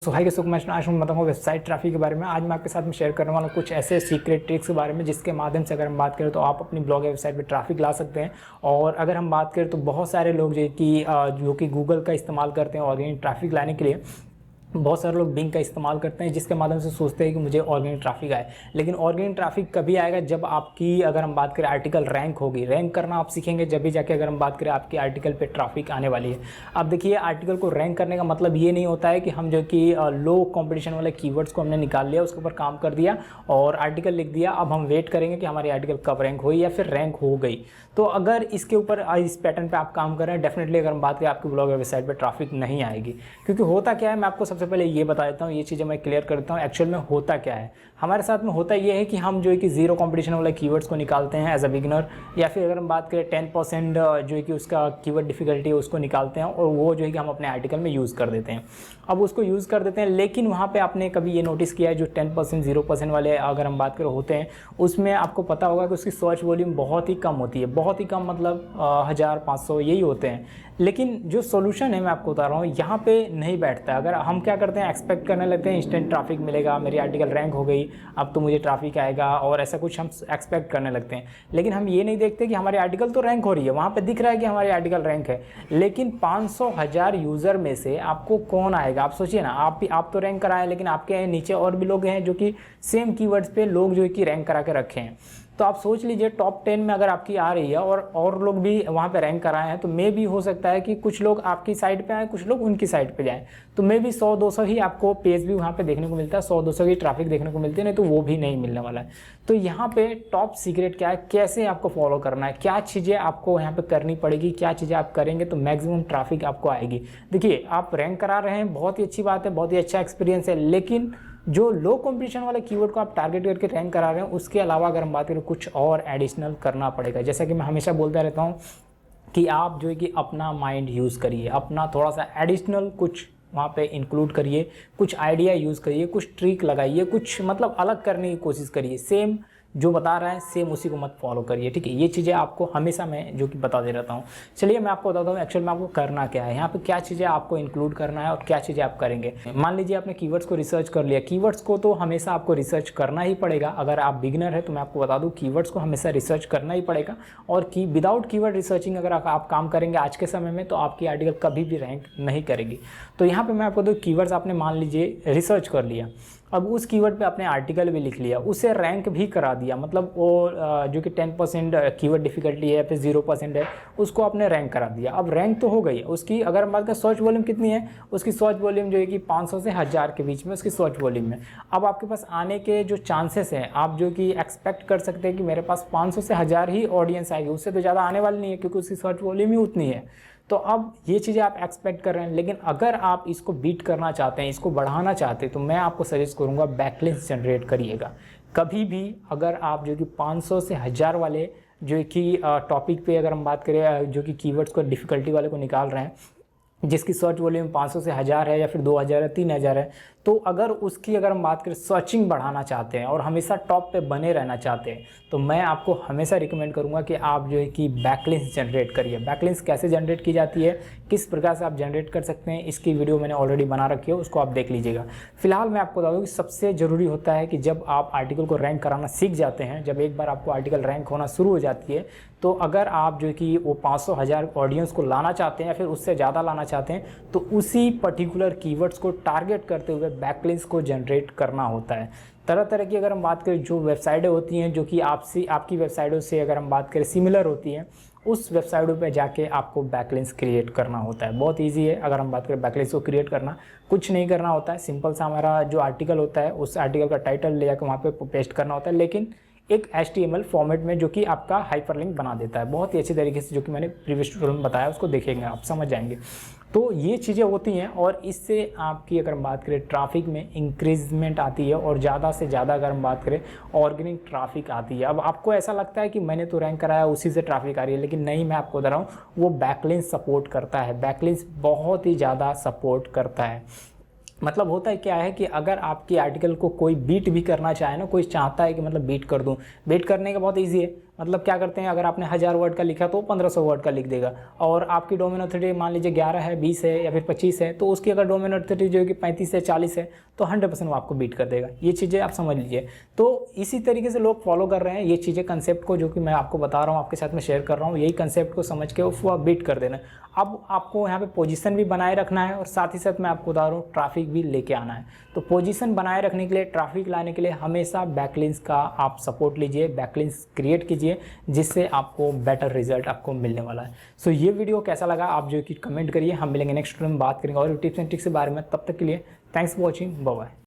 सो high कैसे आज मैं बताऊंगा वेबसाइट ट्रैफिक के बारे में। आज मैं आपके साथ में शेयर करने वाला हूँ कुछ ऐसे सीक्रेट ट्रिक्स के बारे में जिसके माध्यम से अगर हम बात करें तो आप अपनी ब्लॉग या वेबसाइट पे ट्रैफिक ला सकते हैं। और अगर हम बात करें तो बहुत सारे लोग जो कि गूगल का इस्तेमाल करते हैं ऑर्गेनिक ट्रैफिक लाने के लिए। बहुत सारे लोग बिंग का इस्तेमाल करते हैं जिसके माध्यम से सोचते हैं कि मुझे ऑर्गेनिक ट्रैफिक आए। लेकिन ऑर्गेनिक ट्रैफिक कभी आएगा जब आपकी, अगर हम बात करें, आर्टिकल रैंक होगी। रैंक करना आप सीखेंगे जब भी जाके, अगर हम बात करें, आपकी आर्टिकल पे ट्रैफिक आने वाली है। अब देखिए, आर्टिकल को रैंक करने का मतलब ये नहीं होता है कि हम जो कि लो कॉम्पिटिशन वाले कीवर्ड्स को हमने निकाल लिया, उसके ऊपर काम कर दिया और आर्टिकल लिख दिया। अब हम वेट करेंगे कि हमारी आर्टिकल कब रैंक हुई या फिर रैंक हो गई। तो अगर इसके ऊपर, इस पैटर्न पे आप काम कर रहे हैं, डेफिनेटली अगर हम बात करें आपकी ब्लॉग या वेबसाइट पे ट्रैफिक नहीं आएगी। क्योंकि होता क्या है, मैं आपको सबसे पहले ये बता देता हूँ, ये चीज़ें मैं क्लियर करता हूँ। एक्चुअल में होता क्या है हमारे साथ में, होता ये है कि हम जो है कि जीरो कंपटीशन वाले कीवर्ड्स को निकालते हैं एज अ बिगिनर, या फिर अगर हम बात करें 10% जो है कि उसका कीवर्ड डिफिकल्टी है उसको निकालते हैं और वो जो है कि हम अपने आर्टिकल में यूज़ कर देते हैं। अब उसको यूज़ कर देते हैं, लेकिन वहाँ पे आपने कभी ये नोटिस किया है जो 10% 0% वाले अगर हम बात करें होते हैं, उसमें आपको पता होगा कि उसकी सर्च वॉल्यूम बहुत ही कम होती है। बहुत ही कम मतलब 1000-500 यही होते हैं। लेकिन जो सोल्यूशन है मैं आपको बता रहा हूँ, यहाँ पे नहीं बैठता। अगर हम क्या करते हैं, एक्सपेक्ट करने लगते हैं इंस्टेंट ट्रैफिक मिलेगा, मेरी आर्टिकल रैंक हो गई, अब तो मुझे ट्रैफिक आएगा, और ऐसा कुछ हम एक्सपेक्ट करने लगते हैं। लेकिन हम ये नहीं देखते कि हमारी आर्टिकल तो रैंक हो रही है, वहाँ पे दिख रहा है कि हमारी आर्टिकल रैंक है, लेकिन 500,000 यूज़र में से आपको कौन आएगा? आप सोचिए ना, आप तो रैंक कराएं, लेकिन आपके नीचे और भी लोग हैं जो कि सेम कीवर्ड्स पे लोग जो है कि रैंक करा के रखे हैं। तो आप सोच लीजिए, टॉप 10 में अगर आपकी आ रही है और लोग भी वहाँ पे रैंक कराए हैं, तो मे भी हो सकता है कि कुछ लोग आपकी साइड पे आए, कुछ लोग उनकी साइड पे जाएं। तो मे भी 100-200 ही आपको पेज भी वहाँ पे देखने को मिलता है, 100-200 की ट्रैफिक देखने को मिलती है, नहीं तो वो भी नहीं मिलने वाला है। तो यहाँ पे टॉप सीक्रेट क्या है, कैसे आपको फॉलो करना है, क्या चीज़ें आपको यहाँ पे करनी पड़ेगी, क्या चीज़ें आप करेंगे तो मैक्सिमम ट्रैफिक आपको आएगी। देखिए, आप रैंक करा रहे हैं, बहुत ही अच्छी बात है, बहुत ही अच्छा एक्सपीरियंस है, लेकिन जो लो कंपटीशन वाले कीवर्ड को आप टारगेट करके रैंक करा रहे हैं, उसके अलावा अगर हम बात करें कुछ और एडिशनल करना पड़ेगा। जैसा कि मैं हमेशा बोलता रहता हूँ कि आप जो है कि अपना माइंड यूज़ करिए, अपना थोड़ा सा एडिशनल कुछ वहाँ पे इंक्लूड करिए, कुछ आइडिया यूज़ करिए, कुछ ट्रिक लगाइए, कुछ मतलब अलग करने की कोशिश करिए। सेम जो बता रहा है सेम उसी को मत फॉलो करिए, ठीक है। ये चीज़ें आपको हमेशा मैं जो कि बता दे रहता हूँ। चलिए मैं आपको बताता हूँ एक्चुअल में आपको करना क्या है, यहाँ पे क्या चीज़ें आपको इंक्लूड करना है और क्या चीज़ें आप करेंगे। मान लीजिए आपने कीवर्ड्स को रिसर्च कर लिया। कीवर्ड्स को तो हमेशा आपको रिसर्च करना ही पड़ेगा। अगर आप बिगिनर है तो मैं आपको बता दूँ, कीवर्ड्स को हमेशा रिसर्च करना ही पड़ेगा। और विदाउट कीवर्ड रिसर्चिंग अगर आप काम करेंगे आज के समय में, तो आपकी आर्टिकल कभी भी रैंक नहीं करेगी। तो यहाँ पर मैं आपको दो कीवर्ड्स आपने मान लीजिए रिसर्च कर लिया, अब उस कीवर्ड पे आपने आर्टिकल भी लिख लिया, उसे रैंक भी करा दिया, मतलब वो जो कि 10% कीवर्ड डिफिकल्टी है या फिर 0% है, उसको आपने रैंक करा दिया। अब रैंक तो हो गई उसकी। अगर हम बात करें सर्च वॉल्यूम कितनी है, उसकी सर्च वॉल्यूम जो है कि 500 से 1000 के बीच में उसकी सर्च वॉल्यूम है। अब आपके पास आने के जो चांसेस हैं, आप जो कि एक्सपेक्ट कर सकते हैं कि मेरे पास 500 से 1000 ही ऑडियंस आएगी, उससे तो ज़्यादा आने वाली नहीं है, क्योंकि उसकी सर्च वॉल्यूम ही उतनी है। तो अब ये चीज़ें आप एक्सपेक्ट कर रहे हैं, लेकिन अगर आप इसको बीट करना चाहते हैं, इसको बढ़ाना चाहते हैं, तो मैं आपको सजेस्ट करूंगा बैकलिंक्स जनरेट करिएगा। कभी भी अगर आप जो कि 500 से 1000 वाले जो कि टॉपिक पे अगर हम बात करें, जो कि कीवर्ड्स को डिफ़िकल्टी वाले को निकाल रहे हैं, जिसकी सर्च वॉल्यूम 500 से 1000 है या फिर 2000 है, 3000 है, तो अगर उसकी अगर हम बात करें सर्चिंग बढ़ाना चाहते हैं और हमेशा टॉप पे बने रहना चाहते हैं, तो मैं आपको हमेशा रिकमेंड करूंगा कि आप जो है कि बैकलिंक्स जनरेट करिए। बैकलिंक्स कैसे जनरेट की जाती है, किस प्रकार से आप जनरेट कर सकते हैं, इसकी वीडियो मैंने ऑलरेडी बना रखी है, उसको आप देख लीजिएगा। फिलहाल मैं आपको बता दूँ कि सबसे ज़रूरी होता है कि जब आप आर्टिकल को रैंक कराना सीख जाते हैं, जब एक बार आपको आर्टिकल रैंक होना शुरू हो जाती है, तो अगर आप जो कि वो 500-1000 ऑडियंस को लाना चाहते हैं या फिर उससे ज़्यादा लाना चाहते हैं, तो उसी पर्टिकुलर कीवर्ड्स को टारगेट करते हुए बैकलिंक्स को जनरेट करना होता है। तरह तरह की अगर हम बात करें, जो वेबसाइटें होती हैं जो कि आपकी वेबसाइटों से अगर हम बात करें सिमिलर होती हैं, उस वेबसाइटों पे जाके आपको बैकलिंक्स क्रिएट करना होता है। बहुत इजी है। अगर हम बात करें बैकलिंक्स को क्रिएट करना, कुछ नहीं करना होता है, सिंपल सा हमारा जो आर्टिकल होता है उस आर्टिकल का टाइटल ले जाकर वहाँ पे पेस्ट करना होता है, लेकिन एक HTML फॉर्मेट में, जो कि आपका हाइपरलिंक बना देता है बहुत ही अच्छी तरीके से, जो कि मैंने प्रीवियस ट्यूटोरियल में बताया, उसको देखेंगे आप समझ जाएंगे। तो ये चीज़ें होती हैं और इससे आपकी अगर हम बात करें ट्रैफिक में इंक्रीजमेंट आती है और ज़्यादा से ज़्यादा अगर हम बात करें ऑर्गेनिक ट्रैफिक आती है। अब आपको ऐसा लगता है कि मैंने तो रैंक कराया उसी से ट्रैफिक आ रही है, लेकिन नहीं, मैं आपको बता रहा हूँ वो बैकलिंक्स सपोर्ट करता है। बैकलिंक्स बहुत ही ज़्यादा सपोर्ट करता है। मतलब होता है क्या है कि अगर आपकी आर्टिकल को कोई बीट भी करना चाहे ना, कोई चाहता है कि मतलब बीट कर दूं, बीट करने का बहुत इजी है। मतलब क्या करते हैं, अगर आपने 1000 वर्ड का लिखा तो 1500 वर्ड का लिख देगा। और आपकी डोमेन अथॉरिटी मान लीजिए 11 है, 20 है या फिर 25 है, तो उसकी अगर डोमेन अथॉरिटी जो है कि 35 है, 40 है, तो 100% वो आपको बीट कर देगा। ये चीज़ें आप समझ लीजिए। तो इसी तरीके से लोग फॉलो कर रहे हैं ये चीज़ें, कंसेप्ट को जो कि मैं आपको बता रहा हूँ, आपके साथ में शेयर कर रहा हूँ, यही कंसेप्ट को समझ के वो बीट कर देना। अब आपको यहाँ पे पोजीशन भी बनाए रखना है और साथ ही साथ मैं आपको बता रहा हूँ ट्रैफिक भी लेके आना है। तो पोजीशन बनाए रखने के लिए, ट्रैफिक लाने के लिए हमेशा बैकलिंक्स का आप सपोर्ट लीजिए, बैकलिंक्स क्रिएट कीजिए, जिससे आपको बेटर रिजल्ट आपको मिलने वाला है। सो ये वीडियो कैसा लगा आप जो कि कमेंट करिए। हम मिलेंगे नेक्स्ट वीडियो में, बात करेंगे और टिप्स एंड ट्रिक्स के बारे में। तब तक के लिए thanks for watching, bye bye.